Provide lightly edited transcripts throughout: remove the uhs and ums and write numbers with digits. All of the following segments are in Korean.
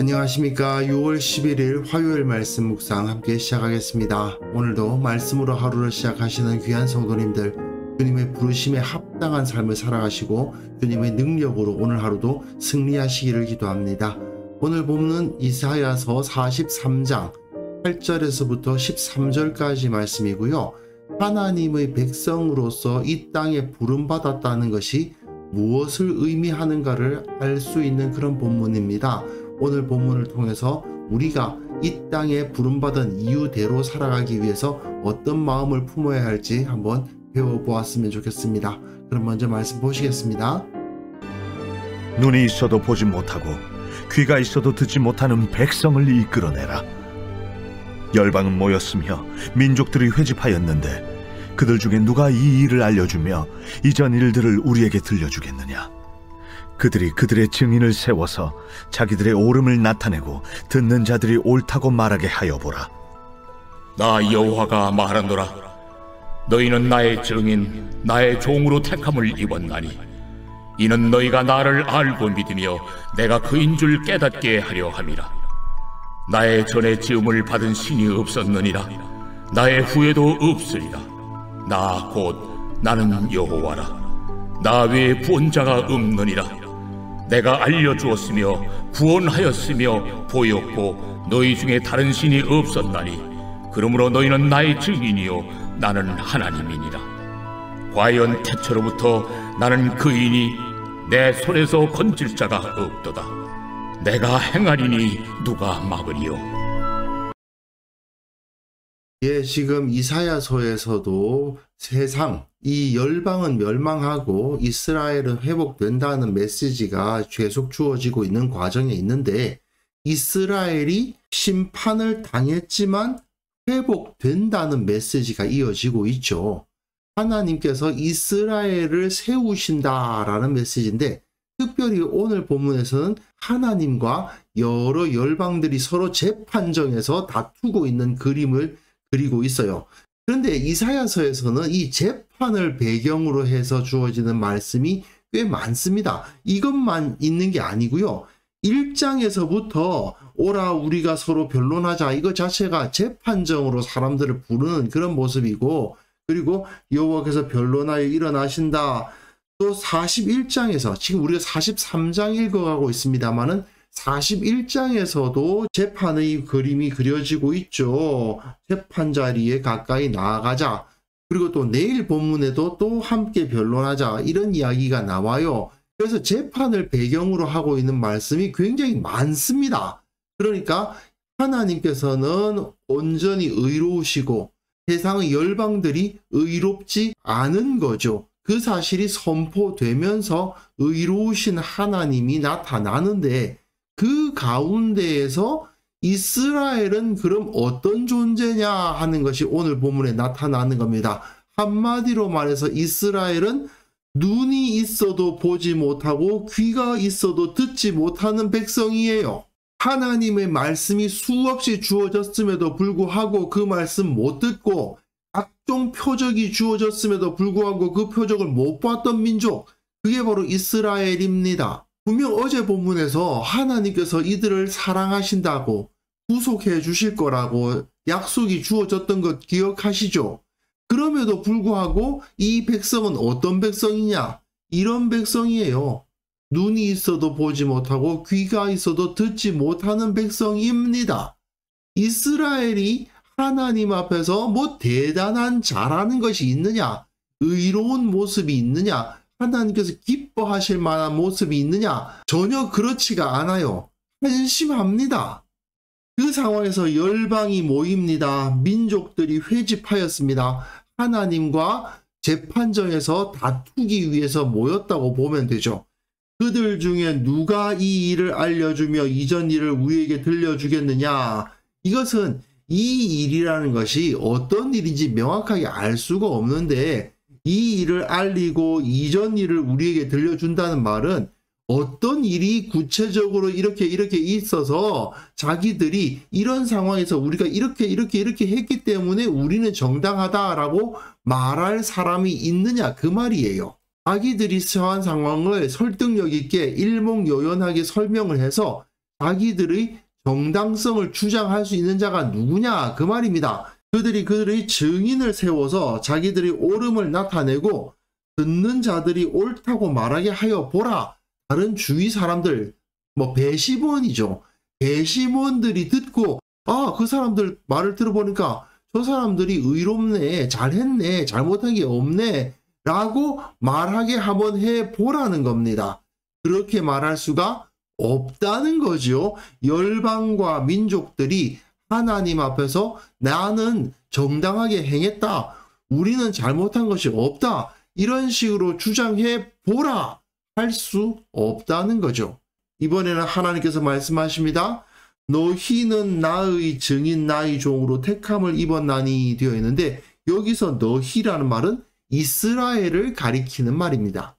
안녕하십니까. 6월 11일 화요일 말씀 묵상 함께 시작하겠습니다. 오늘도 말씀으로 하루를 시작하시는 귀한 성도님들, 주님의 부르심에 합당한 삶을 살아가시고 주님의 능력으로 오늘 하루도 승리하시기를 기도합니다. 오늘 본문은 이사야서 43장 8절에서부터 13절까지 말씀이고요. 하나님의 백성으로서 이 땅에 부름받았다는 것이 무엇을 의미하는가를 알 수 있는 그런 본문입니다. 오늘 본문을 통해서 우리가 이 땅에 부름받은 이유대로 살아가기 위해서 어떤 마음을 품어야 할지 한번 배워보았으면 좋겠습니다. 그럼 먼저 말씀 보시겠습니다. 눈이 있어도 보지 못하고 귀가 있어도 듣지 못하는 백성을 이끌어내라. 열방은 모였으며 민족들이 회집하였는데 그들 중에 누가 이 일을 알려주며 이전 일들을 우리에게 들려주겠느냐. 그들이 그들의 증인을 세워서 자기들의 옳음을 나타내고 듣는 자들이 옳다고 말하게 하여 보라. 나 여호와가 말하노라. 너희는 나의 증인, 나의 종으로 택함을 입었나니 이는 너희가 나를 알고 믿으며 내가 그인 줄 깨닫게 하려 함이라. 나의 전에 지음을 받은 신이 없었느니라. 나의 후에도 없으리라. 나 곧 나는 여호와라. 나 외에 구원자가 없느니라. 내가 알려주었으며 구원하였으며 보였고 너희 중에 다른 신이 없었나니 그러므로 너희는 나의 증인이요 나는 하나님이니라. 과연 태초로부터 나는 그이니 내 손에서 건질 자가 없도다. 내가 행하리니 누가 막으리요. 지금 이사야서에서도 세상, 이 열방은 멸망하고 이스라엘은 회복된다는 메시지가 계속 주어지고 있는 과정에 있는데, 이스라엘이 심판을 당했지만 회복된다는 메시지가 이어지고 있죠. 하나님께서 이스라엘을 세우신다라는 메시지인데, 특별히 오늘 본문에서는 하나님과 여러 열방들이 서로 재판정에서 다투고 있는 그림을 그리고 있어요. 그런데 이사야서에서는 이 재판을 배경으로 해서 주어지는 말씀이 꽤 많습니다. 이것만 있는 게 아니고요. 1장에서부터 오라 우리가 서로 변론하자, 이거 자체가 재판정으로 사람들을 부르는 그런 모습이고, 그리고 여호와께서 변론하여 일어나신다. 또 41장에서 지금 우리가 43장 읽어가고 있습니다만은 41장에서도 재판의 그림이 그려지고 있죠. 재판 자리에 가까이 나아가자. 그리고 또 내일 본문에도 또 함께 변론하자, 이런 이야기가 나와요. 그래서 재판을 배경으로 하고 있는 말씀이 굉장히 많습니다. 그러니까 하나님께서는 온전히 의로우시고 세상의 열방들이 의롭지 않은 거죠. 그 사실이 선포되면서 의로우신 하나님이 나타나는데, 그 가운데에서 이스라엘은 그럼 어떤 존재냐 하는 것이 오늘 본문에 나타나는 겁니다. 한마디로 말해서 이스라엘은 눈이 있어도 보지 못하고 귀가 있어도 듣지 못하는 백성이에요. 하나님의 말씀이 수없이 주어졌음에도 불구하고 그 말씀 못 듣고, 각종 표적이 주어졌음에도 불구하고 그 표적을 못 봤던 민족, 그게 바로 이스라엘입니다. 분명 어제 본문에서 하나님께서 이들을 사랑하신다고 구속해 주실 거라고 약속이 주어졌던 것 기억하시죠? 그럼에도 불구하고 이 백성은 어떤 백성이냐? 이런 백성이에요. 눈이 있어도 보지 못하고 귀가 있어도 듣지 못하는 백성입니다. 이스라엘이 하나님 앞에서 뭐 대단한 잘하는 것이 있느냐? 의로운 모습이 있느냐? 하나님께서 기뻐하실 만한 모습이 있느냐? 전혀 그렇지가 않아요. 한심합니다. 그 상황에서 열방이 모입니다. 민족들이 회집하였습니다. 하나님과 재판정에서 다투기 위해서 모였다고 보면 되죠. 그들 중에 누가 이 일을 알려주며 이전 일을 우리에게 들려주겠느냐? 이것은 이 일이라는 것이 어떤 일인지 명확하게 알 수가 없는데, 이 일을 알리고 이전 일을 우리에게 들려준다는 말은 어떤 일이 구체적으로 이렇게 있어서 자기들이 이런 상황에서 우리가 이렇게 했기 때문에 우리는 정당하다라고 말할 사람이 있느냐, 그 말이에요. 자기들이 처한 상황을 설득력 있게 일목요연하게 설명을 해서 자기들의 정당성을 주장할 수 있는 자가 누구냐 그 말입니다. 그들의 증인을 세워서 자기들이 옳음을 나타내고 듣는 자들이 옳다고 말하게 하여 보라. 다른 주위 사람들, 배심원이죠. 배심원들이 듣고 그 사람들 말을 들어보니까 저 사람들이 의롭네, 잘했네, 잘못한 게 없네 라고 말하게 한번 해보라는 겁니다. 그렇게 말할 수가 없다는 거죠. 열방과 민족들이 하나님 앞에서 나는 정당하게 행했다, 우리는 잘못한 것이 없다, 이런 식으로 주장해 보라 할 수 없다는 거죠. 이번에는 하나님께서 말씀하십니다. 너희는 나의 증인 나의 종으로 택함을 입었나니 되어 있는데, 여기서 너희라는 말은 이스라엘을 가리키는 말입니다.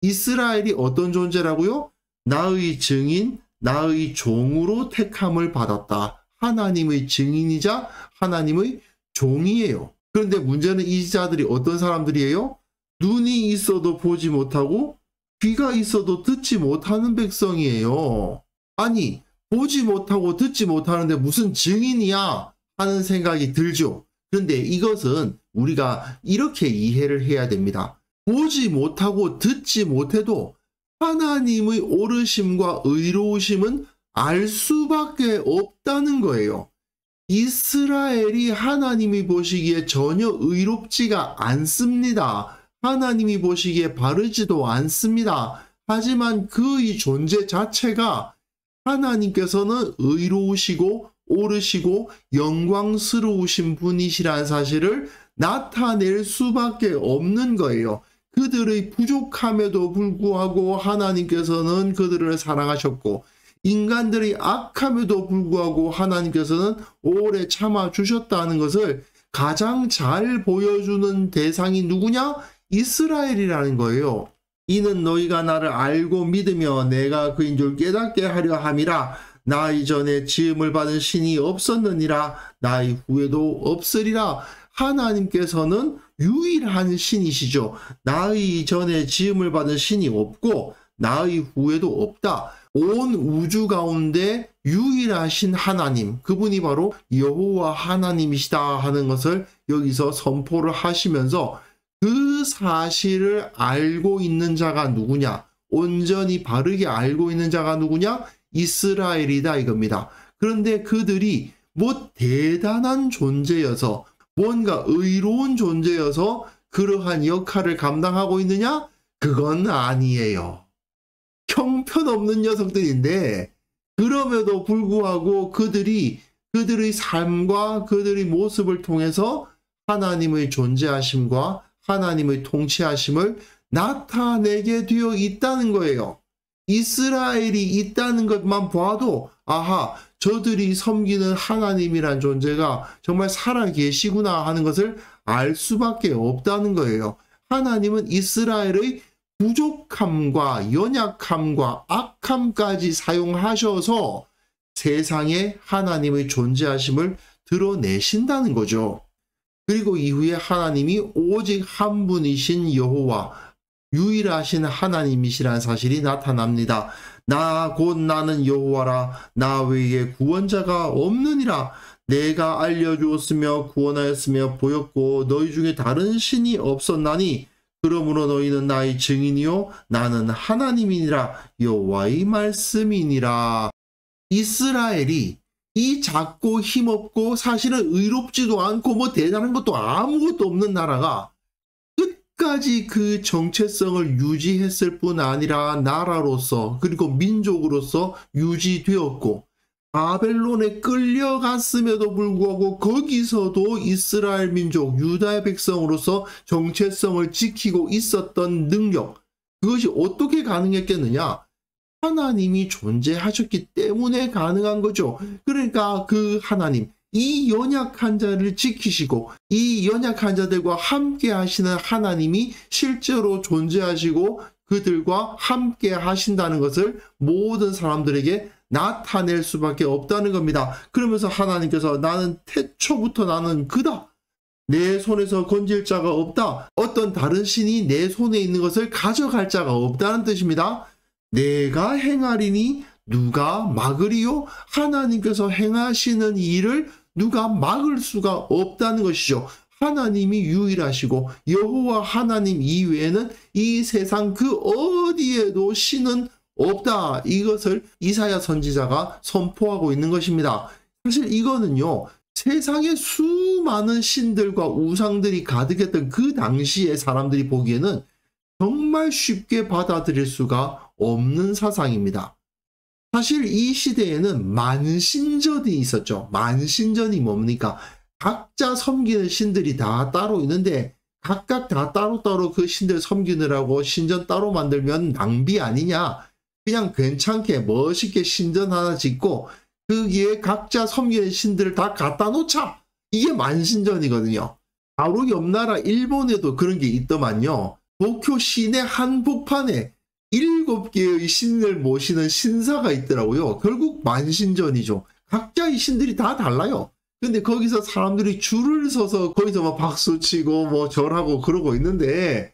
이스라엘이 어떤 존재라고요? 나의 증인 나의 종으로 택함을 받았다. 하나님의 증인이자 하나님의 종이에요. 그런데 문제는 이 자들이 어떤 사람들이에요? 눈이 있어도 보지 못하고 귀가 있어도 듣지 못하는 백성이에요. 아니, 보지 못하고 듣지 못하는데 무슨 증인이야 하는 생각이 들죠. 그런데 이것은 우리가 이렇게 이해를 해야 됩니다. 보지 못하고 듣지 못해도 하나님의 옳으심과 의로우심은 알 수밖에 없다는 거예요. 이스라엘이 하나님이 보시기에 전혀 의롭지가 않습니다. 하나님이 보시기에 바르지도 않습니다. 하지만 그의 존재 자체가 하나님께서는 의로우시고 옳으시고 영광스러우신 분이시라는 사실을 나타낼 수밖에 없는 거예요. 그들의 부족함에도 불구하고 하나님께서는 그들을 사랑하셨고, 인간들이 악함에도 불구하고 하나님께서는 오래 참아주셨다는 것을 가장 잘 보여주는 대상이 누구냐? 이스라엘이라는 거예요. 이는 너희가 나를 알고 믿으며 내가 그인 줄 깨닫게 하려 함이라. 나 이전에 지음을 받은 신이 없었느니라. 나 이후에도 없으리라. 하나님께서는 유일한 신이시죠. 나의 전에 지음을 받은 신이 없고 나의 후에도 없다. 온 우주 가운데 유일하신 하나님, 그분이 바로 여호와 하나님이시다 하는 것을 여기서 선포를 하시면서, 그 사실을 알고 있는 자가 누구냐? 온전히 바르게 알고 있는 자가 누구냐? 이스라엘이다 이겁니다. 그런데 그들이 대단한 존재여서, 뭔가 의로운 존재여서 그러한 역할을 감당하고 있느냐? 그건 아니에요. 형편없는 녀석들인데, 그럼에도 불구하고 그들의 삶과 그들의 모습을 통해서 하나님의 존재하심과 하나님의 통치하심을 나타내게 되어 있다는 거예요. 이스라엘이 있다는 것만 봐도 아하, 저들이 섬기는 하나님이란 존재가 정말 살아계시구나 하는 것을 알 수밖에 없다는 거예요. 하나님은 이스라엘의 부족함과 연약함과 악함까지 사용하셔서 세상에 하나님의 존재하심을 드러내신다는 거죠. 그리고 이후에 하나님이 오직 한 분이신 여호와, 유일하신 하나님이시라는 사실이 나타납니다. 나 곧 나는 여호와라. 나 외에 구원자가 없느니라. 내가 알려주었으며 구원하였으며 보였고 너희 중에 다른 신이 없었나니 그러므로 너희는 나의 증인이요 나는 하나님이니라. 여호와의 말씀이니라. 이스라엘이 이 작고 힘없고 사실은 의롭지도 않고 대단한 것도 아무것도 없는 나라가 끝까지 그 정체성을 유지했을 뿐 아니라 나라로서 그리고 민족으로서 유지되었고, 바벨론에 끌려갔음에도 불구하고 거기서도 이스라엘 민족 유다의 백성으로서 정체성을 지키고 있었던 능력, 그것이 어떻게 가능했겠느냐? 하나님이 존재하셨기 때문에 가능한 거죠. 그러니까 그 하나님, 이 연약한 자를 지키시고 이 연약한 자들과 함께 하시는 하나님이 실제로 존재하시고 그들과 함께 하신다는 것을 모든 사람들에게 나타낼 수밖에 없다는 겁니다. 그러면서 하나님께서 나는 태초부터 나는 그다. 내 손에서 건질 자가 없다. 어떤 다른 신이 내 손에 있는 것을 가져갈 자가 없다는 뜻입니다. 내가 행하리니 누가 막으리요? 하나님께서 행하시는 일을 누가 막을 수가 없다는 것이죠. 하나님이 유일하시고 여호와 하나님 이외에는 이 세상 그 어디에도 신은 없다. 이것을 이사야 선지자가 선포하고 있는 것입니다. 사실 이거는요, 세상에 수많은 신들과 우상들이 가득했던 그 당시에 사람들이 보기에는 정말 쉽게 받아들일 수가 없는 사상입니다. 사실 이 시대에는 만신전이 있었죠. 만신전이 뭡니까? 각자 섬기는 신들이 다 따로 있는데 각각 다 따로따로 그 신들 섬기느라고 신전 따로 만들면 낭비 아니냐. 그냥 괜찮게 멋있게 신전 하나 짓고 거기에 각자 섬기는 신들을 다 갖다 놓자. 이게 만신전이거든요. 바로 옆 나라 일본에도 그런 게 있더만요. 도쿄 시내 한복판에 7개의 신을 모시는 신사가 있더라고요. 결국 만신전이죠. 각자의 신들이 다 달라요. 근데 거기서 사람들이 줄을 서서 거기서 막 박수 치고 뭐 절하고 그러고 있는데,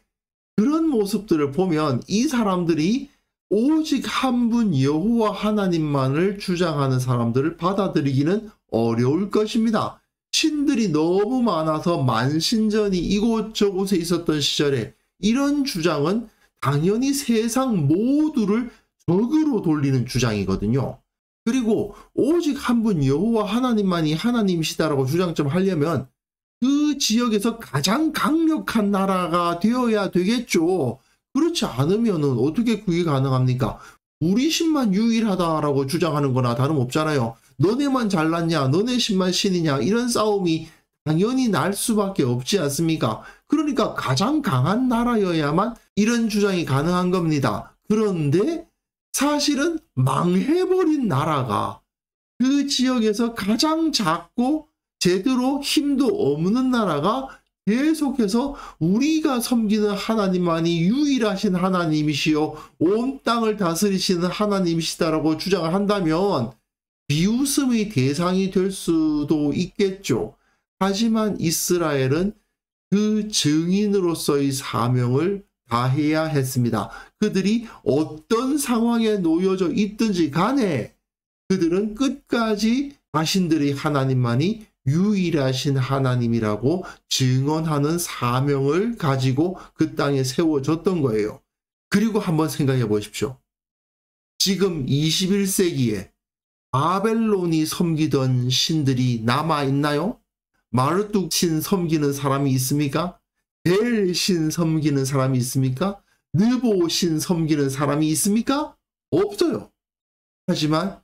그런 모습들을 보면 이 사람들이 오직 한 분 여호와 하나님만을 주장하는 사람들을 받아들이기는 어려울 것입니다. 신들이 너무 많아서 만신전이 이곳저곳에 있었던 시절에 이런 주장은 당연히 세상 모두를 적으로 돌리는 주장이거든요. 그리고 오직 한 분 여호와 하나님만이 하나님이시다라고 주장 좀 하려면 그 지역에서 가장 강력한 나라가 되어야 되겠죠. 그렇지 않으면 어떻게 그게 가능합니까? 우리 신만 유일하다라고 주장하는 거나 다름없잖아요. 너네만 잘났냐, 너네 신만 신이냐, 이런 싸움이 당연히 날 수밖에 없지 않습니까? 그러니까 가장 강한 나라여야만 이런 주장이 가능한 겁니다. 그런데 사실은 망해버린 나라가 그 지역에서 가장 작고 제대로 힘도 없는 나라가 계속해서 우리가 섬기는 하나님만이 유일하신 하나님이시요 온 땅을 다스리시는 하나님이시다라고 주장을 한다면 비웃음의 대상이 될 수도 있겠죠. 하지만 이스라엘은 그 증인으로서의 사명을 다해야 했습니다. 그들이 어떤 상황에 놓여져 있든지 간에 그들은 끝까지 자신들의 하나님만이 유일하신 하나님이라고 증언하는 사명을 가지고 그 땅에 세워졌던 거예요. 그리고 한번 생각해 보십시오. 지금 21세기에 바벨론이 섬기던 신들이 남아있나요? 마르뚝 신 섬기는 사람이 있습니까? 벨 신 섬기는 사람이 있습니까? 느보 신 섬기는 사람이 있습니까? 없어요. 하지만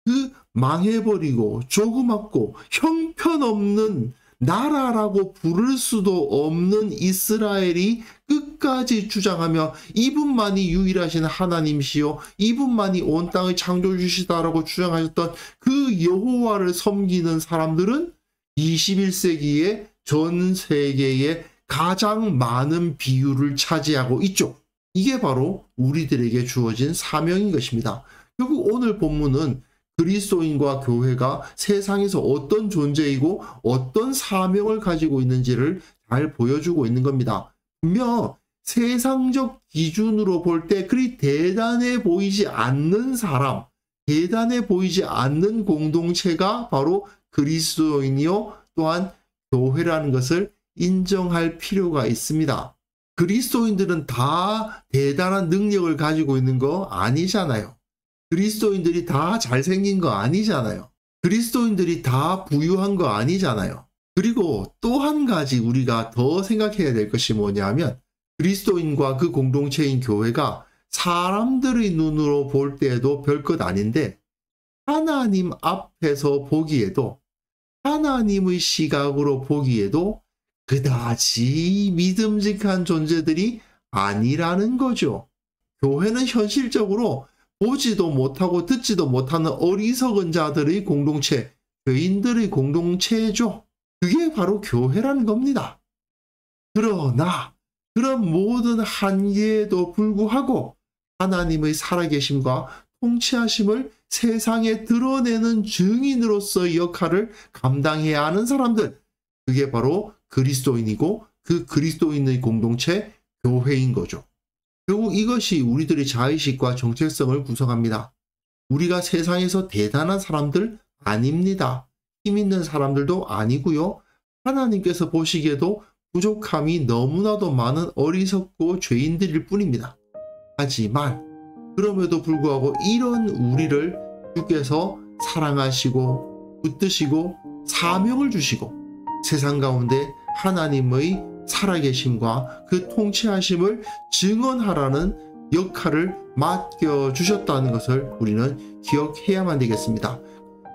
그 망해버리고 조그맣고 형편없는 나라라고 부를 수도 없는 이스라엘이 끝까지 주장하며 이분만이 유일하신 하나님이시요 이분만이 온 땅의 창조주시다라고 주장하셨던 그 여호와를 섬기는 사람들은 21세기에 전 세계에 가장 많은 비율을 차지하고 있죠. 이게 바로 우리들에게 주어진 사명인 것입니다. 결국 오늘 본문은 그리스도인과 교회가 세상에서 어떤 존재이고 어떤 사명을 가지고 있는지를 잘 보여주고 있는 겁니다. 분명 세상적 기준으로 볼 때 그리 대단해 보이지 않는 사람, 대단해 보이지 않는 공동체가 바로 그리스도인이요 또한 교회라는 것을 인정할 필요가 있습니다. 그리스도인들은 다 대단한 능력을 가지고 있는 거 아니잖아요. 그리스도인들이 다 잘생긴 거 아니잖아요. 그리스도인들이 다 부유한 거 아니잖아요. 그리고 또 한 가지 우리가 더 생각해야 될 것이 뭐냐면 그리스도인과 그 공동체인 교회가 사람들의 눈으로 볼 때에도 별것 아닌데 하나님 앞에서 보기에도 하나님의 시각으로 보기에도 그다지 믿음직한 존재들이 아니라는 거죠. 교회는 현실적으로 보지도 못하고 듣지도 못하는 어리석은 자들의 공동체, 죄인들의 공동체죠. 그게 바로 교회라는 겁니다. 그러나 그런 모든 한계에도 불구하고 하나님의 살아계심과 통치하심을 세상에 드러내는 증인으로서의 역할을 감당해야 하는 사람들, 그게 바로 그리스도인이고 그 그리스도인의 공동체, 교회인 거죠. 결국 이것이 우리들의 자의식과 정체성을 구성합니다. 우리가 세상에서 대단한 사람들 아닙니다. 힘 있는 사람들도 아니고요. 하나님께서 보시기에도 부족함이 너무나도 많은 어리석고 죄인들일 뿐입니다. 하지만 그럼에도 불구하고 이런 우리를 주께서 사랑하시고 붙드시고 사명을 주시고 세상 가운데 하나님의 살아계심과 그 통치하심을 증언하라는 역할을 맡겨주셨다는 것을 우리는 기억해야만 되겠습니다.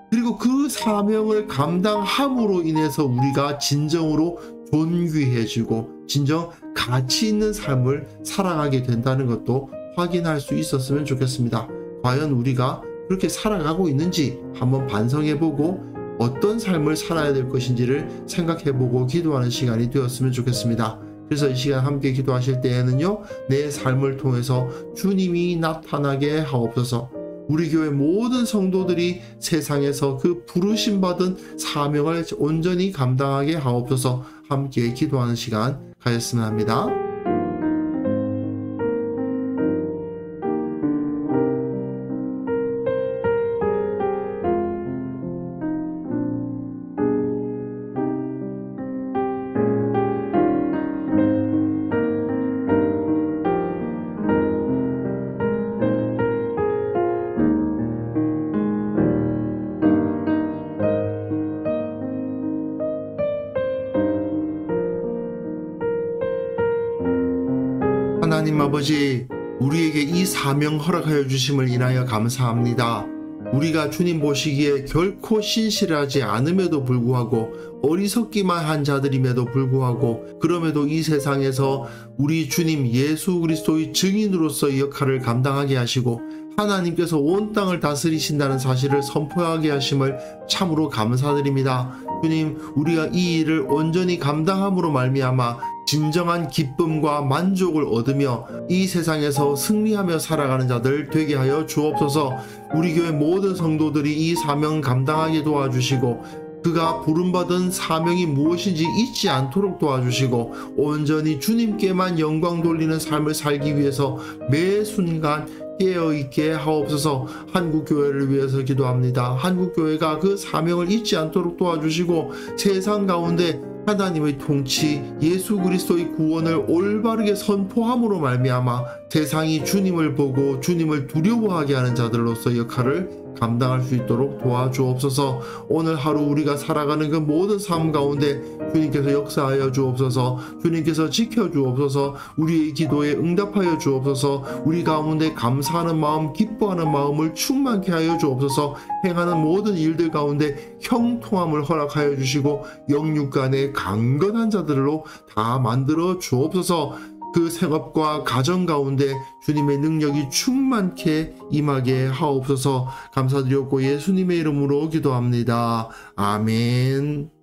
그리고 그 사명을 감당함으로 인해서 우리가 진정으로 존귀해지고 진정 가치 있는 삶을 살아가게 된다는 것도 확인할 수 있었으면 좋겠습니다. 과연 우리가 그렇게 살아가고 있는지 한번 반성해보고 어떤 삶을 살아야 될 것인지를 생각해보고 기도하는 시간이 되었으면 좋겠습니다. 그래서 이 시간 함께 기도하실 때에는요, 내 삶을 통해서 주님이 나타나게 하옵소서. 우리 교회 모든 성도들이 세상에서 그 부르심 받은 사명을 온전히 감당하게 하옵소서. 함께 기도하는 시간 가졌으면 합니다. 하나님 아버지, 우리에게 이 사명 허락하여 주심을 인하여 감사합니다. 우리가 주님 보시기에 결코 신실하지 않음에도 불구하고 어리석기만 한 자들임에도 불구하고 그럼에도 이 세상에서 우리 주님 예수 그리스도의 증인으로서의 역할을 감당하게 하시고 하나님께서 온 땅을 다스리신다는 사실을 선포하게 하심을 참으로 감사드립니다. 주님, 우리가 이 일을 온전히 감당함으로 말미암아 진정한 기쁨과 만족을 얻으며 이 세상에서 승리하며 살아가는 자들 되게 하여 주옵소서. 우리 교회 모든 성도들이 이 사명 감당하게 도와주시고 그가 부름받은 사명이 무엇인지 잊지 않도록 도와주시고 온전히 주님께만 영광 돌리는 삶을 살기 위해서 매 순간 깨어있게 하옵소서. 한국교회를 위해서 기도합니다. 한국교회가 그 사명을 잊지 않도록 도와주시고 세상 가운데 하나님의 통치, 예수 그리스도의 구원을 올바르게 선포함으로 말미암아 세상이 주님을 보고 주님을 두려워하게 하는 자들로서 역할을 감당할 수 있도록 도와주옵소서. 오늘 하루 우리가 살아가는 그 모든 삶 가운데 주님께서 역사하여 주옵소서. 주님께서 지켜주옵소서. 우리의 기도에 응답하여 주옵소서. 우리 가운데 감사하는 마음, 기뻐하는 마음을 충만케 하여 주옵소서. 행하는 모든 일들 가운데 형통함을 허락하여 주시고 영육 간의 강건한 자들로 다 만들어 주옵소서. 그 생업과 가정 가운데 주님의 능력이 충만케 임하게 하옵소서. 감사드렸고 예수님의 이름으로 기도합니다. 아멘.